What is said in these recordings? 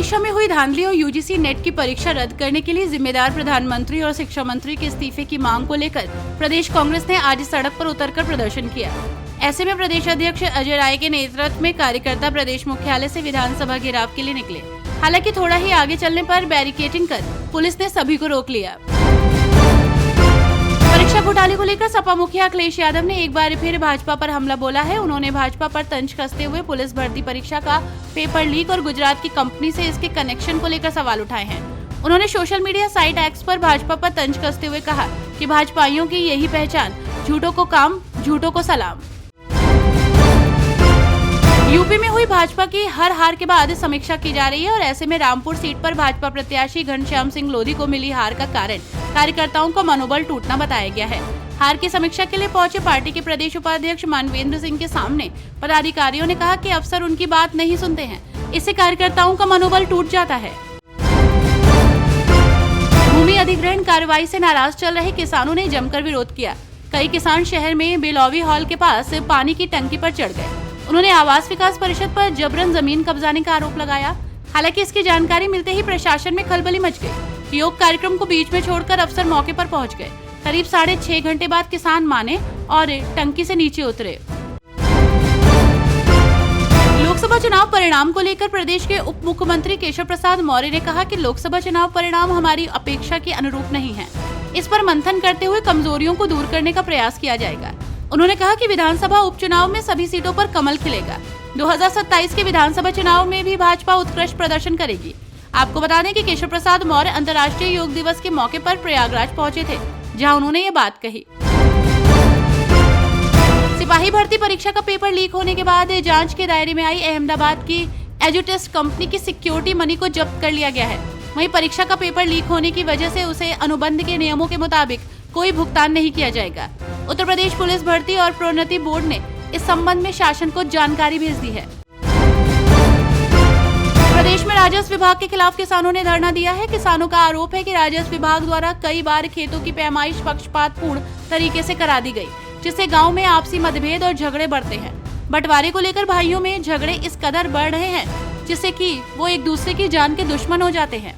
परीक्षा में हुई धांधली और यूजीसी नेट की परीक्षा रद्द करने के लिए जिम्मेदार प्रधानमंत्री और शिक्षा मंत्री के इस्तीफे की मांग को लेकर प्रदेश कांग्रेस ने आज सड़क पर उतरकर प्रदर्शन किया। ऐसे में प्रदेश अध्यक्ष अजय राय के नेतृत्व में कार्यकर्ता प्रदेश मुख्यालय से विधानसभा घेराव के लिए निकले। हालांकि थोड़ा ही आगे चलने पर बैरिकेडिंग कर पुलिस ने सभी को रोक लिया। परीक्षा घोटाले को लेकर सपा मुखिया अखिलेश यादव ने एक बार फिर भाजपा पर हमला बोला है। उन्होंने भाजपा पर तंज कसते हुए पुलिस भर्ती परीक्षा का पेपर लीक और गुजरात की कंपनी से इसके कनेक्शन को लेकर सवाल उठाए हैं। उन्होंने सोशल मीडिया साइट एक्स पर भाजपा पर तंज कसते हुए कहा कि भाजपाइयों की यही पहचान, झूठों को काम, झूठों को सलाम। यूपी में हुई भाजपा की हर हार के बाद समीक्षा की जा रही है और ऐसे में रामपुर सीट पर भाजपा प्रत्याशी घनश्याम सिंह लोधी को मिली हार का कारण कार्यकर्ताओं का मनोबल टूटना बताया गया है। हार की समीक्षा के लिए पहुंचे पार्टी के प्रदेश उपाध्यक्ष मानवेंद्र सिंह के सामने पदाधिकारियों ने कहा कि अफसर उनकी बात नहीं सुनते हैं, इससे कार्यकर्ताओं का मनोबल टूट जाता है। भूमि अधिग्रहण कार्रवाई से नाराज चल रहे किसानों ने जमकर विरोध किया। कई किसान शहर में बेलौवी हॉल के पास पानी की टंकी पर चढ़ गए। उन्होंने आवास विकास परिषद पर जबरन जमीन कब्जाने का आरोप लगाया। हालांकि इसकी जानकारी मिलते ही प्रशासन में खलबली मच गई। योग कार्यक्रम को बीच में छोड़कर अफसर मौके पर पहुंच गए। करीब 6.5 घंटे बाद किसान माने और टंकी से नीचे उतरे। लोकसभा चुनाव परिणाम को लेकर प्रदेश के उप मुख्यमंत्री केशव प्रसाद मौर्य ने कहा कि लोकसभा चुनाव परिणाम हमारी अपेक्षा के अनुरूप नहीं है। इस पर मंथन करते हुए कमजोरियों को दूर करने का प्रयास किया जाएगा। उन्होंने कहा कि विधानसभा उपचुनाव में सभी सीटों पर कमल खिलेगा। 2027 के विधानसभा चुनाव में भी भाजपा उत्कृष्ट प्रदर्शन करेगी। आपको बता दें कि केशव प्रसाद मौर्य अंतर्राष्ट्रीय योग दिवस के मौके पर प्रयागराज पहुंचे थे, जहां उन्होंने ये बात कही। सिपाही भर्ती परीक्षा का पेपर लीक होने के बाद जांच के दायरे में आई अहमदाबाद की एजुटेस्ट कंपनी की सिक्योरिटी मनी को जब्त कर लिया गया है। वहीं परीक्षा का पेपर लीक होने की वजह से उसे अनुबंध के नियमों के मुताबिक कोई भुगतान नहीं किया जाएगा। उत्तर प्रदेश पुलिस भर्ती और प्रोन्नति बोर्ड ने इस संबंध में शासन को जानकारी भेज दी है। प्रदेश में राजस्व विभाग के खिलाफ किसानों ने धरना दिया है। किसानों का आरोप है कि राजस्व विभाग द्वारा कई बार खेतों की पैमाइश पक्षपातपूर्ण तरीके से करा दी गई, जिससे गांव में आपसी मतभेद और झगड़े बढ़ते हैं। बंटवारे को लेकर भाइयों में झगड़े इस कदर बढ़ रहे हैं जिससे कि वो एक दूसरे की जान के दुश्मन हो जाते हैं।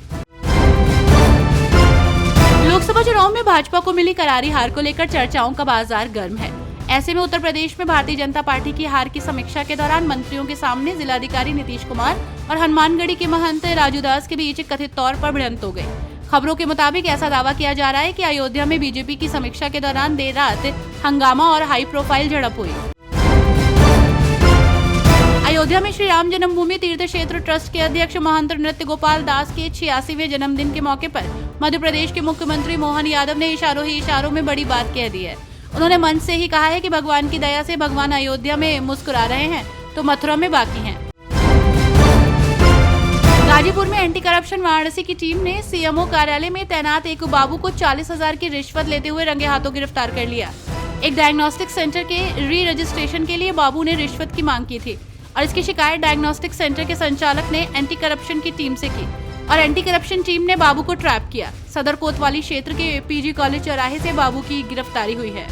लोकसभा चुनाव में भाजपा को मिली करारी हार को लेकर चर्चाओं का बाजार गर्म है। ऐसे में उत्तर प्रदेश में भारतीय जनता पार्टी की हार की समीक्षा के दौरान मंत्रियों के सामने जिलाधिकारी नीतीश कुमार और हनुमानगढ़ी के महंत राजू दास के बीच कथित तौर पर भिड़ंत हो गई। खबरों के मुताबिक ऐसा दावा किया जा रहा है कि अयोध्या में बीजेपी की समीक्षा के दौरान देर रात हंगामा और हाई प्रोफाइल झड़प हुई। अयोध्या में श्री राम जन्मभूमि तीर्थ क्षेत्र ट्रस्ट के अध्यक्ष महंत नृत्य गोपाल दास के 86वें जन्मदिन के मौके पर मध्य प्रदेश के मुख्यमंत्री मोहन यादव ने इशारों ही इशारों में बड़ी बात कह दी है। उन्होंने मंच से ही कहा है कि भगवान की दया से भगवान अयोध्या में मुस्कुरा रहे हैं तो मथुरा में बाकी हैं। गाजीपुर में एंटी करप्शन वाराणसी की टीम ने सीएमओ कार्यालय में तैनात एक बाबू को 40,000 की रिश्वत लेते हुए रंगे हाथों गिरफ्तार कर लिया। एक डायग्नोस्टिक सेंटर के री रजिस्ट्रेशन के लिए बाबू ने रिश्वत की मांग की थी और इसकी शिकायत डायग्नोस्टिक सेंटर के संचालक ने एंटी करप्शन की टीम से की और एंटी करप्शन टीम ने बाबू को ट्रैप किया। सदर कोतवाली क्षेत्र के पीजी कॉलेज चौराहे से बाबू की गिरफ्तारी हुई है।